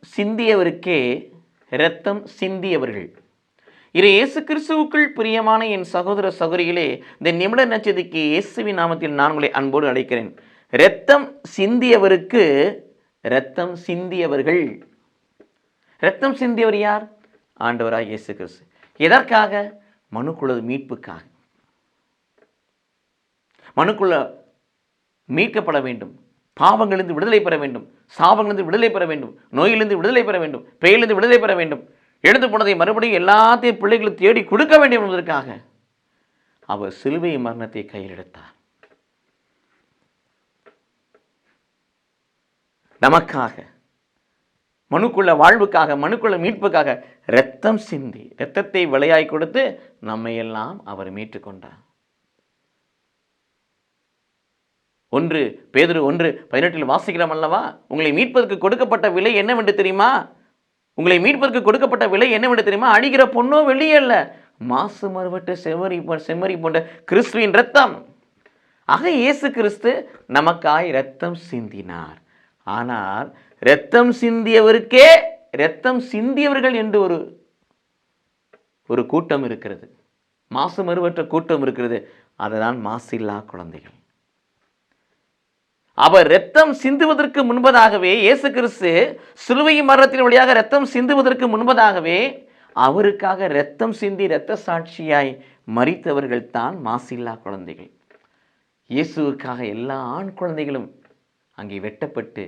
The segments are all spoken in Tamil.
சிந்தியவருக்கே இரத்தம் சிந்தியவர்கள். இயேசு கிறிஸ்துவுக்குள் பிரியமான என் சகோதர சகோதரிகளே, இந்த நிமிட நட்சத்திரக்கு இயேசுவின் நாமத்தில் நான் உங்களை அன்போடு அழைக்கிறேன். இரத்தம் சிந்தியவருக்கு இரத்தம் சிந்தியவர்கள். இரத்தம் சிந்தியவர் யார்? ஆண்டவராய் இயேசு கிறிஸ்து. எதற்காக? மனுக்குல மீட்புக்காக. மனுக்குள்ள மீட்கப்பட வேண்டும், பாவங்களிலிருந்து விடுதலை பெற வேண்டும், சாபங்களிலிருந்து விடுதலை பெற வேண்டும், நோயிலிருந்து விடுதலை பெற வேண்டும், பெயரிலிருந்து விடுதலை பெற வேண்டும், எழுந்து போனதை மறுபடியும் எல்லாத்தையும் பிள்ளைகளுக்கு தேடி கொடுக்க வேண்டும் என்பதற்காக அவர் சிலுவை மரணத்தை கையில் எடுத்தார். நமக்காக, மனுக்குள்ள வாழ்வுக்காக, மனுக்குள்ள மீட்புக்காக இரத்தம் சிந்தி, இரத்தத்தை விலையாய் கொடுத்து நம்மை எல்லாம் அவர் மீட்டுக் கொண்டார். 1 பேதுரு 1:18 வாசிக்கிறோம் அல்லவா? உங்களை மீட்பதற்கு கொடுக்கப்பட்ட விலை என்னவென்று தெரியுமா? உங்களை மீட்பதற்கு கொடுக்கப்பட்ட விலை என்னவென்று தெரியுமா? அழிகிற பொன்னோ வெள்ளியே அல்ல, மாசு மறுபட்ட செம்மறி போன்ற கிறிஸ்துவின் இரத்தம். ஆக இயேசு கிறிஸ்து நமக்காய் இரத்தம் சிந்தினார். ஆனால் இரத்தம் சிந்தியவருக்கே இரத்தம் சிந்தியவர்கள் என்று ஒரு கூட்டம் இருக்கிறது. மாசு மறுபற்ற கூட்டம் இருக்கிறது. அதுதான் மாசில்லா குழந்தைகள். அவர் இரத்தம் சிந்துவதற்கு முன்பதாகவே, இயேசு கிறிஸ்து சிலுவை மரணத்தின் வழியாக இரத்தம் சிந்துவதற்கு முன்பதாகவே அவருக்காக இரத்தம் சிந்தி இரத்த சாட்சியாய் மரித்தவர்கள் தான் மாசில்லா குழந்தைகள். இயேசுவுக்காக எல்லா ஆண் குழந்தைகளும் அங்கே வெட்டப்பட்டு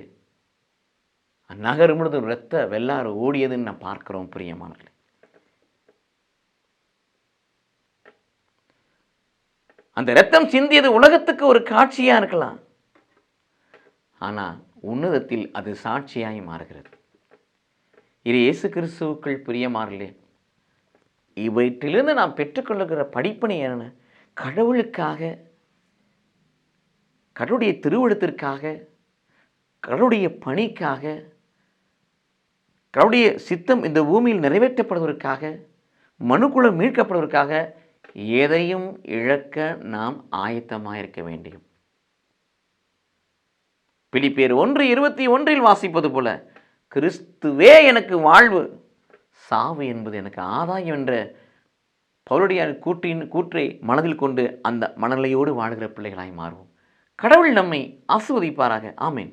நகர் முழுவதும் இரத்த வெள்ளாறு ஓடியதுன்னு நான் பார்க்கிறோம். பிரியமானவர்களே, அந்த இரத்தம் சிந்தியது உலகத்துக்கு ஒரு காட்சியா இருக்கலாம், ஆனால் உன்னதத்தில் அது சாட்சியாய் மாறுகிறது. இது இயேசு கிறிஸ்துவுக்குள் பிரியமானவர்களே, இவற்றிலிருந்து நாம் பெற்றுக்கொள்ளுகிற படிப்பினை என்ன? கடவுளுக்காக, கடவுளுடைய திருவிழத்திற்காக, கடவுளுடைய பணிக்காக, கடவுளுடைய சித்தம் இந்த பூமியில் நிறைவேற்றப்படுவதற்காக, மனுக்குலம் மீட்கப்படுவதற்காக எதையும் இழக்க நாம் ஆயத்தமாயிருக்க வேண்டும். பிலிப்பியர் 1:21 வாசிப்பது போல, கிறிஸ்துவே எனக்கு வாழ்வு, சாவு என்பது எனக்கு ஆதாயம் என்ற பவுலுடைய கூற்றை மனதில் கொண்டு அந்த மனநிலையோடு வாழ்கிற பிள்ளைகளாய் மாறுவோம். கடவுள் நம்மை ஆசீர்வதிப்பாராக. ஆமென்.